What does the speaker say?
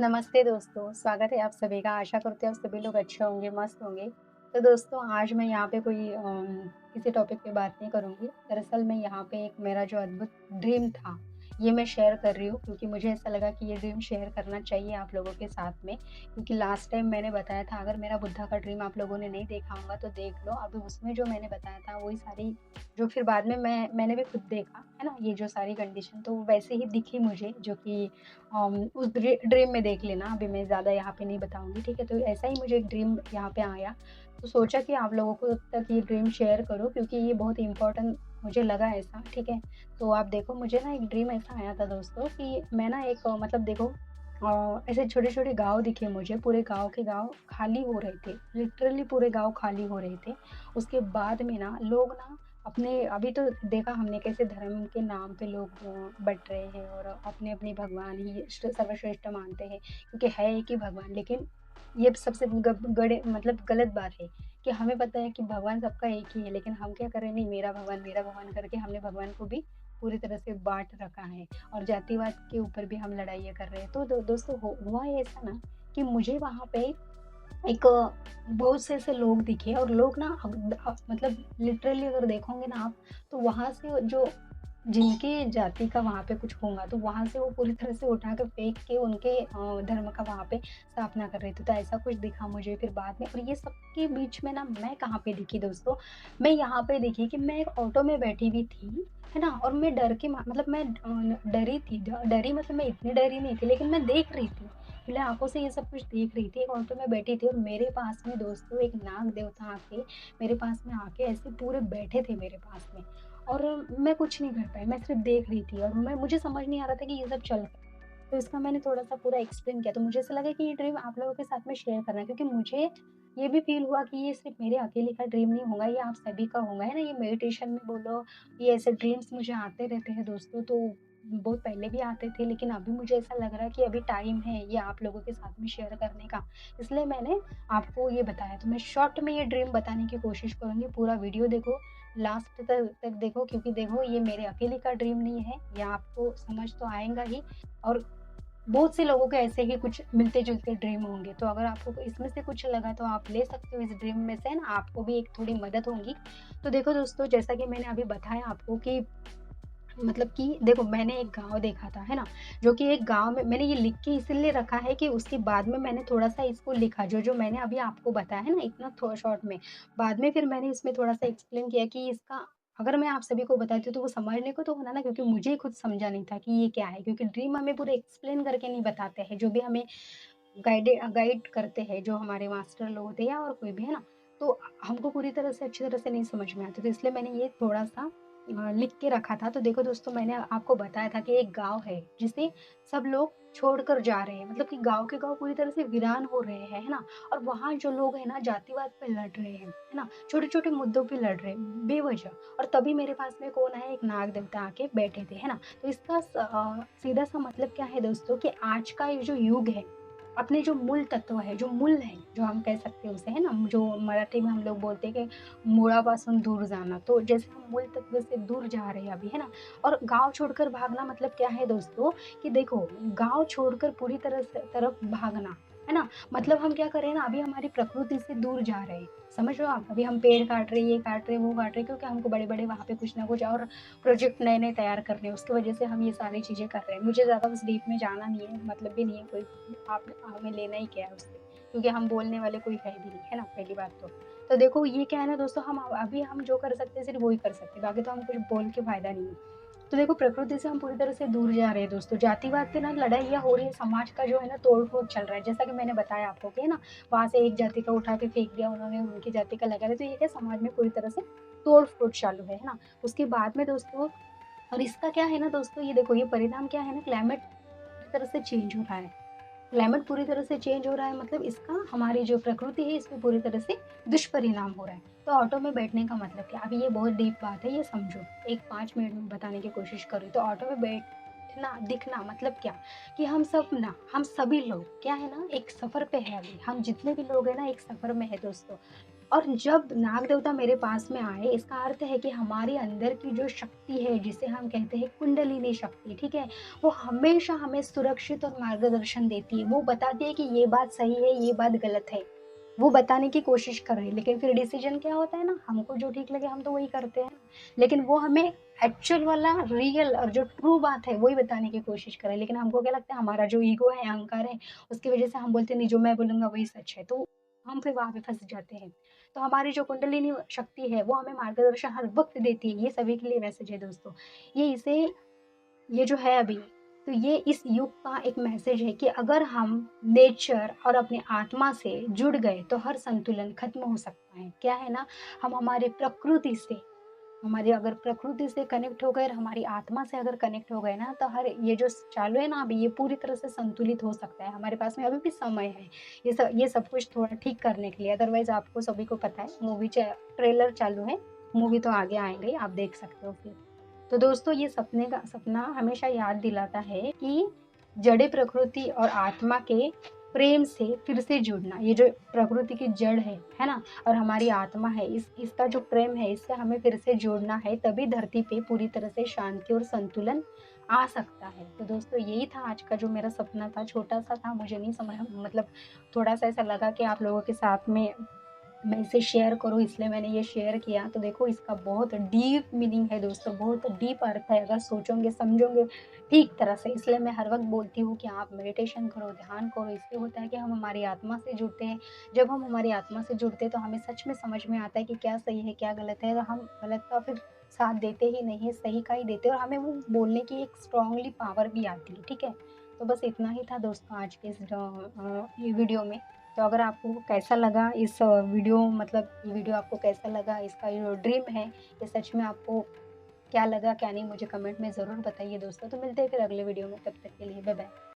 नमस्ते दोस्तों, स्वागत है आप सभी का। आशा करते हैं आप सभी लोग अच्छे होंगे, मस्त होंगे। तो दोस्तों आज मैं यहाँ पे कोई किसी टॉपिक पे बात नहीं करूँगी। दरअसल मैं यहाँ पे एक मेरा जो अद्भुत ड्रीम था, ये मैं शेयर कर रही हूँ क्योंकि मुझे ऐसा लगा कि ये ड्रीम शेयर करना चाहिए आप लोगों के साथ में। क्योंकि लास्ट टाइम मैंने बताया था अगर मेरा बुद्धा का ड्रीम आप लोगों ने नहीं देखा होगा तो देख लो। अभी उसमें जो मैंने बताया था वही सारी जो फिर बाद में मैंने भी खुद देखा, है ना? ये जो सारी कंडीशन तो वैसे ही दिखी मुझे जो कि उस ड्रीम में देख लेना, अभी मैं ज़्यादा यहाँ पे नहीं बताऊँगी, ठीक है? तो ऐसा ही मुझे एक ड्रीम यहाँ पे आया, तो सोचा कि आप लोगों को तक ये ड्रीम शेयर करूँ क्योंकि ये बहुत इम्पोर्टेंट मुझे लगा ऐसा, ठीक है? तो आप देखो मुझे ना एक ड्रीम ऐसा आया था दोस्तों कि मैं ना एक मतलब देखो ऐसे छोटे-छोटे गाँव दिखे मुझे, पूरे गाँव के गाँव खाली हो रहे थे, लिटरली पूरे गाँव खाली हो रहे थे। उसके बाद में ना लोग ना अपने अभी तो देखा हमने कैसे धर्म के नाम पे लोग बँट रहे हैं और अपने-अपने भगवान ही सर्वश्रेष्ठ मानते हैं, क्योंकि है एक ही भगवान। लेकिन ये सबसे गड़े मतलब गलत बात है कि हमें पता है कि भगवान सबका एक ही है, लेकिन हम क्या कर रहे हैं, नहीं मेरा भगवान करके हमने भगवान को भी पूरी तरह से बाँट रखा है और जातिवाद के ऊपर भी हम लड़ाइयाँ कर रहे हैं। तो दोस्तों हुआ ये ऐसा ना कि मुझे वहाँ पे एक बहुत से ऐसे लोग दिखे और लोग ना मतलब लिटरली अगर देखोगे ना आप, तो वहाँ से जो जिनके जाति का वहाँ पे कुछ होगा, तो वहाँ से वो पूरी तरह से उठा के फेंक के उनके धर्म का वहाँ पे स्थापना कर रहे थे। तो ऐसा कुछ दिखा मुझे फिर बाद में और ये सबके बीच में ना मैं कहाँ पे दिखी दोस्तों, मैं यहाँ पे दिखी कि मैं एक ऑटो में बैठी हुई थी, है ना? और मैं डर के मा मतलब मैं डरी थी, ड डरी मतलब मैं इतनी डरी नहीं थी, लेकिन मैं देख रही थी। खुले आँखों से ये सब कुछ देख रही थी, एक ऑटो में बैठी थी और मेरे पास में दोस्तों एक नाग देवता आके मेरे पास में आके ऐसे पूरे बैठे थे मेरे पास में और मैं कुछ नहीं कर पाई, मैं सिर्फ़ देख रही थी और मुझे समझ नहीं आ रहा था कि ये सब चल क्या। तो इसका मैंने थोड़ा-सा पूरा एक्सप्लेन किया, तो मुझे ऐसा लगा कि ये ड्रीम आप लोगों के साथ में शेयर करना है क्योंकि मुझे ये भी फ़ील हुआ कि ये सिर्फ़ मेरे अकेले का ड्रीम नहीं होगा, ये आप सभी का होगा, है ना? ये मेडिटेशन में बोलो, ये ऐसे ड्रीम्स मुझे आते रहते हैं दोस्तों, तो बहुत पहले भी आते थे, लेकिन अभी मुझे ऐसा लग रहा है कि अभी टाइम है ये आप लोगों के साथ में शेयर करने का, इसलिए मैंने आपको ये बताया। तो मैं शॉर्ट में ये ड्रीम बताने की कोशिश करूँगी, पूरा वीडियो देखो, लास्ट तक देखो क्योंकि देखो ये मेरे अकेले का ड्रीम नहीं है, ये आपको समझ तो आएगा ही और बहुत से लोगों के ऐसे ही कुछ मिलते-जुलते ड्रीम होंगे, तो अगर आपको इसमें से कुछ लगा तो आप ले सकते हो इस ड्रीम में से ना, आपको भी एक थोड़ी मदद होगी। तो देखो दोस्तों, जैसा कि मैंने अभी बताया आपको कि मतलब कि देखो मैंने एक गाँव देखा था, है ना? जो कि एक गाँव में मैंने ये लिख के इसीलिए रखा है कि उसके बाद में मैंने थोड़ा-सा इसको लिखा, जो-जो मैंने अभी आपको बताया है ना इतना थो शॉर्ट में, बाद में फिर मैंने इसमें थोड़ा-सा एक्सप्लेन किया कि इसका अगर मैं आप सभी को बताती हूँ तो वो समझने को तो होना ना क्योंकि मुझे ही खुद समझा नहीं था कि ये क्या है, क्योंकि ड्रीम हमें पूरे एक्सप्लेन करके नहीं बताते हैं, जो भी हमें गाइड करते हैं, जो हमारे मास्टर लोग होते हैं या और कोई भी, है ना? तो हमको पूरी तरह से अच्छी तरह से नहीं समझ में आती, तो इसलिए मैंने ये थोड़ा-सा लिख के रखा था। तो देखो दोस्तों मैंने आपको बताया था कि एक गाँव है, जिसे सब लोग छोड़कर जा रहे हैं, मतलब कि गाँव के गाँव पूरी तरह से वीरान हो रहे हैं, है ना? और वहाँ जो लोग हैं ना जातिवाद पे लड़ रहे हैं, है ना? छोटे-छोटे मुद्दों पे लड़ रहे हैं, बेवजह और तभी मेरे पास में कौन आया, एक नाग देवता आके बैठे थे, है ना? तो इसका सीधा-सा मतलब क्या है दोस्तों कि आज का ये जो युग है अपने जो मूल तत्व है, जो मूल है, जो हम कह सकते हैं उसे, है ना? जो मराठी में हम लोग बोलते हैं कि मुळापासून दूर जाना, तो जैसे हम मूल तत्व से दूर जा रहे हैं अभी, है ना? और गाँव छोड़कर भागना मतलब क्या है दोस्तों कि देखो, गाँव छोड़कर पूरी तरह से तरफ भागना, है ना? मतलब हम क्या कर रहे हैं ना, अभी हमारी प्रकृति से दूर जा रहे हैं, समझ रहे हो आप? अभी हम पेड़ काट रहे हैं, ये काट रहे हैं, वो काट रहे हैं क्योंकि हमको बड़े-बड़े वहाँ पे कुछ ना कुछ और प्रोजेक्ट नए-नए तैयार करने हैं, उसकी वजह से हम ये सारी चीज़ें कर रहे हैं। मुझे ज़्यादा उस डीप में जाना नहीं है, मतलब भी नहीं है कोई आप हमें लेना ही क्या है उससे, क्योंकि हम बोलने वाले कोई है भी नहीं, है ना? पहली बात तो। तो देखो ये क्या है ना दोस्तों हम अभी हम जो कर सकते हैं सिर्फ़ वो ही कर सकते हैं, बाकी तो हम कुछ बोल के फ़ायदा नहीं है। तो देखो प्रकृति से हम पूरी तरह से दूर जा रहे हैं दोस्तों, जातिवाद पे ना लड़ाइयाँ हो रही है, समाज का जो है ना तोड़-फोड़ चल रहा है, जैसा कि मैंने बताया आपको कि है ना, वहाँ से एक जाति का उठा के फेंक दिया उन्होंने, उनकी जाति का लगा दिया, तो ये क्या समाज में पूरी तरह से तोड़-फोड़ चालू है ना? उसके बाद में दोस्तों और इसका क्या है ना दोस्तों ये देखो ये परिणाम क्या है ना क्लाइमेट पूरी तरह से चेंज हो रहा है। क्लाइमेट पूरी तरह से चेंज हो रहा है मतलब इसका हमारी जो प्रकृति है इस पे पूरी तरह से दुष्परिणाम हो रहा है। तो ऑटो में बैठने का मतलब क्या? अभी ये बहुत डीप बात है ये समझो। एक 5 मिनट में बताने की कोशिश करूँ तो ऑटो में बैठना, दिखना मतलब क्या? कि हम सब ना हम सभी लोग क्या है ना एक सफ़र पे हैं अभी। हम जितने भी लोग हैं ना एक सफ़र में हैं दोस्तों। और जब नाग देवता मेरे पास में आए, इसका अर्थ है कि हमारे अंदर की जो शक्ति है, जिसे हम कहते हैं कुंडलिनी शक्ति, ठीक है? वो हमेशा हमें सुरक्षित और मार्गदर्शन देती है। वो बताती है कि ये बात सही है, ये बात गलत है। वो बताने की कोशिश कर रही है, लेकिन फिर डिसीज़न क्या होता है ना, हमको जो ठीक लगे हम तो वही करते हैं। लेकिन वो हमें एक्चुअल वाला रियल और जो ट्रू बात है, वही बताने की कोशिश कर रही है। लेकिन हमको क्या लगता है, हमारा जो ईगो है, अहंकार है, उसकी वज़ह से हम बोलते हैं नहीं, जो मैं बोलूँगा वही सच है। तो हम फिर वहाँ पे फँस जाते हैं। तो हमारी जो कुंडलिनी शक्ति है, वो हमें मार्गदर्शन हर वक़्त देती है। ये सभी के लिए मैसेज है दोस्तों। ये इसे ये जो है अभी, तो ये इस युग का एक मैसेज है कि अगर हम नेचर और अपनी आत्मा से जुड़ गए, तो हर संतुलन खत्म हो सकता है। क्या है ना, हम हमारे प्रकृति से, हमारी अगर प्रकृति से कनेक्ट हो गए और हमारी आत्मा से अगर कनेक्ट हो गए ना, तो हर ये जो चालू है ना अभी, ये पूरी तरह से संतुलित हो सकता है। हमारे पास में अभी भी समय है ये सब कुछ थोड़ा ठीक करने के लिए। अदरवाइज आपको सभी को पता है, ट्रेलर चालू है, मूवी तो आगे आएंगे, आप देख सकते हो फिर। तो दोस्तों, ये सपना हमेशा याद दिलाता है कि जड़े प्रकृति और आत्मा के प्रेम से फिर से जुड़ना, ये जो प्रकृति की जड़ है ना? और हमारी आत्मा है, इसका जो प्रेम है, इससे हमें फिर से जोड़ना है, तभी धरती पे पूरी तरह से शांति और संतुलन आ सकता है। तो दोस्तों, यही था आज का जो मेरा सपना था, छोटा-सा था, मुझे नहीं समझ, मतलब थोड़ा-सा ऐसा लगा कि आप लोगों के साथ में मैं इसे शेयर करूँ, इसलिए मैंने ये शेयर किया। तो देखो, इसका बहुत डीप मीनिंग है दोस्तों, बहुत डीप अर्थ है, अगर सोचोगे, समझोगे ठीक तरह से। इसलिए मैं हर वक़्त बोलती हूँ कि आप मेडिटेशन करो, ध्यान करो। इससे होता है कि हम हमारी आत्मा से जुड़ते हैं। जब हम हमारी आत्मा से जुड़ते हैं, तो हमें सच में समझ में आता है कि क्या सही है, क्या गलत है, और हम गलत का फिर साथ देते ही नहीं है, सही का ही देते हैं, और हमें वो बोलने की एक स्ट्रॉन्गली पावर भी आती है, ठीक है? तो बस इतना ही था दोस्तों आज के इस ये वीडियो में। तो अगर आपको कैसा लगा इस वीडियो, मतलब ये वीडियो आपको कैसा लगा, इसका जो ड्रीम है, ये सच में आपको क्या लगा, क्या नहीं, मुझे कमेंट में ज़रूर बताइए दोस्तों। तो मिलते हैं फिर अगले वीडियो में, तब तक के लिए बाय बाय।